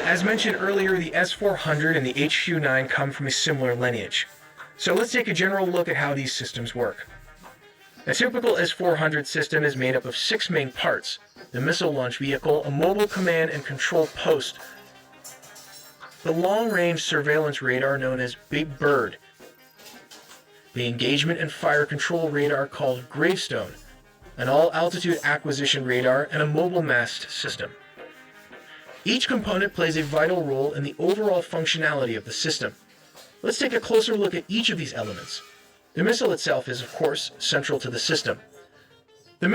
As mentioned earlier, the S-400 and the HQ-9 come from a similar lineage. So let's take a general look at how these systems work. A typical S-400 system is made up of 6 main parts: the missile launch vehicle, a mobile command and control post, the long-range surveillance radar known as Big Bird, the engagement and fire control radar called Gravestone, an all-altitude acquisition radar, and a mobile mast system. Each component plays a vital role in the overall functionality of the system. Let's take a closer look at each of these elements. The missile itself is, of course, central to the system. The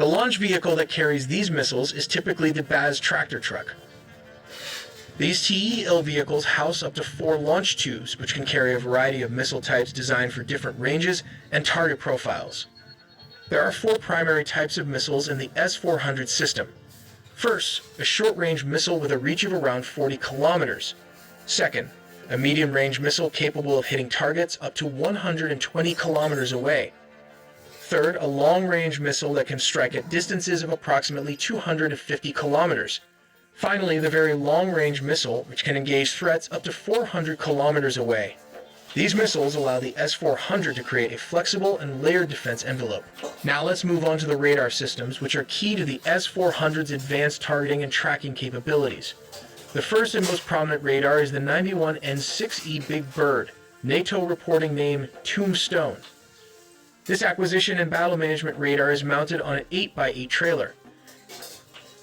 launch vehicle that carries these missiles is typically the BAZ tractor truck. These TEL vehicles house up to 4 launch tubes, which can carry a variety of missile types designed for different ranges and target profiles. There are 4 primary types of missiles in the S-400 system. First, a short-range missile with a reach of around 40 kilometers. Second, a medium-range missile capable of hitting targets up to 120 kilometers away. Third, a long-range missile that can strike at distances of approximately 250 kilometers. Finally, the very long-range missile, which can engage threats up to 400 kilometers away. These missiles allow the S-400 to create a flexible and layered defense envelope. Now let's move on to the radar systems, which are key to the S-400's advanced targeting and tracking capabilities. The first and most prominent radar is the 91N6E Big Bird, NATO reporting name Tombstone. This acquisition and battle management radar is mounted on an 8x8 trailer.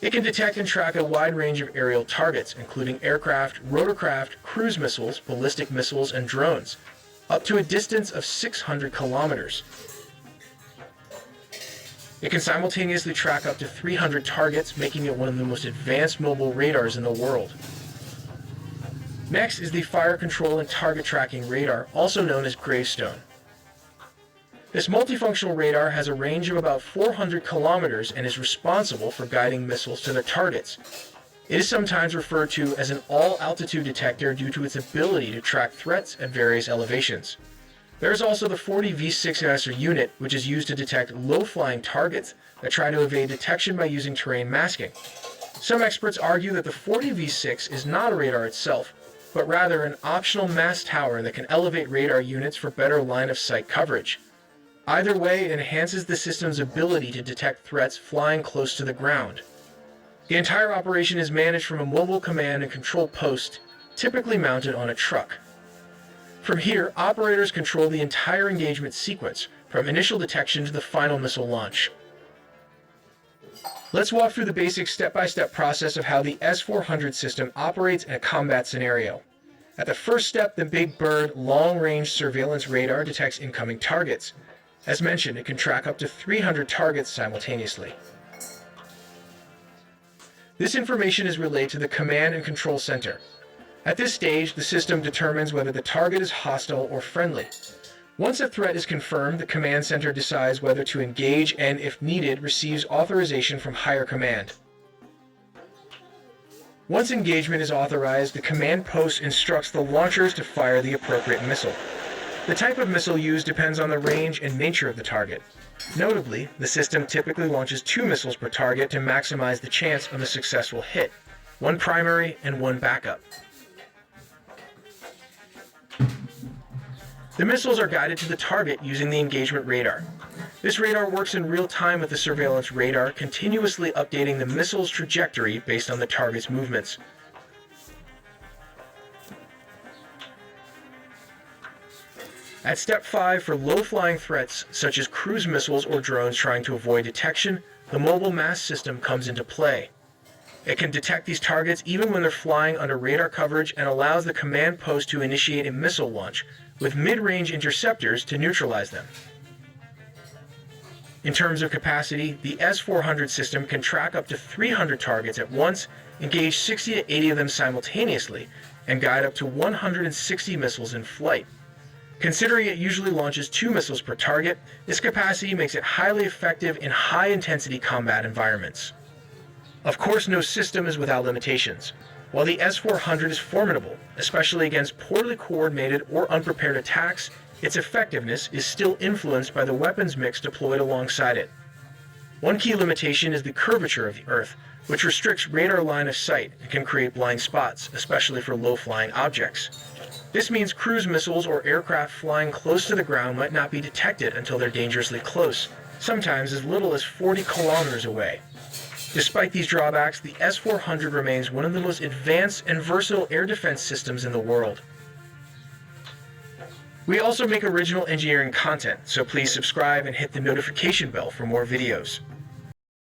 It can detect and track a wide range of aerial targets, including aircraft, rotorcraft, cruise missiles, ballistic missiles, and drones, up to a distance of 600 kilometers. It can simultaneously track up to 300 targets, making it one of the most advanced mobile radars in the world. Next is the Fire Control and Target Tracking Radar, also known as Gravestone. This multifunctional radar has a range of about 400 kilometers and is responsible for guiding missiles to their targets. It is sometimes referred to as an all-altitude detector due to its ability to track threats at various elevations. There is also the 40V6 unit, which is used to detect low-flying targets that try to evade detection by using terrain masking. Some experts argue that the 40V6 is not a radar itself, but rather an optional mast tower that can elevate radar units for better line-of-sight coverage. Either way, it enhances the system's ability to detect threats flying close to the ground. The entire operation is managed from a mobile command and control post, typically mounted on a truck. From here, operators control the entire engagement sequence, from initial detection to the final missile launch. Let's walk through the basic step-by-step process of how the S-400 system operates in a combat scenario. At the first step, the Big Bird long-range surveillance radar detects incoming targets. As mentioned, it can track up to 300 targets simultaneously. This information is relayed to the command and control center. At this stage, the system determines whether the target is hostile or friendly. Once a threat is confirmed, the command center decides whether to engage and, if needed, receives authorization from higher command. Once engagement is authorized, the command post instructs the launchers to fire the appropriate missile. The type of missile used depends on the range and nature of the target. Notably, the system typically launches 2 missiles per target to maximize the chance of a successful hit, 1 primary and 1 backup. The missiles are guided to the target using the engagement radar. This radar works in real time with the surveillance radar, continuously updating the missile's trajectory based on the target's movements. At step 5, for low-flying threats, such as cruise missiles or drones trying to avoid detection, the mobile mast system comes into play. It can detect these targets even when they're flying under radar coverage and allows the command post to initiate a missile launch, with mid-range interceptors to neutralize them. In terms of capacity, the S-400 system can track up to 300 targets at once, engage 60 to 80 of them simultaneously, and guide up to 160 missiles in flight. Considering it usually launches 2 missiles per target, this capacity makes it highly effective in high-intensity combat environments. Of course, no system is without limitations. While the S-400 is formidable, especially against poorly coordinated or unprepared attacks, its effectiveness is still influenced by the weapons mix deployed alongside it. One key limitation is the curvature of the Earth, which restricts radar line of sight and can create blind spots, especially for low-flying objects. This means cruise missiles or aircraft flying close to the ground might not be detected until they're dangerously close, sometimes as little as 40 kilometers away. Despite these drawbacks, the S-400 remains one of the most advanced and versatile air defense systems in the world. We also make original engineering content, so please subscribe and hit the notification bell for more videos.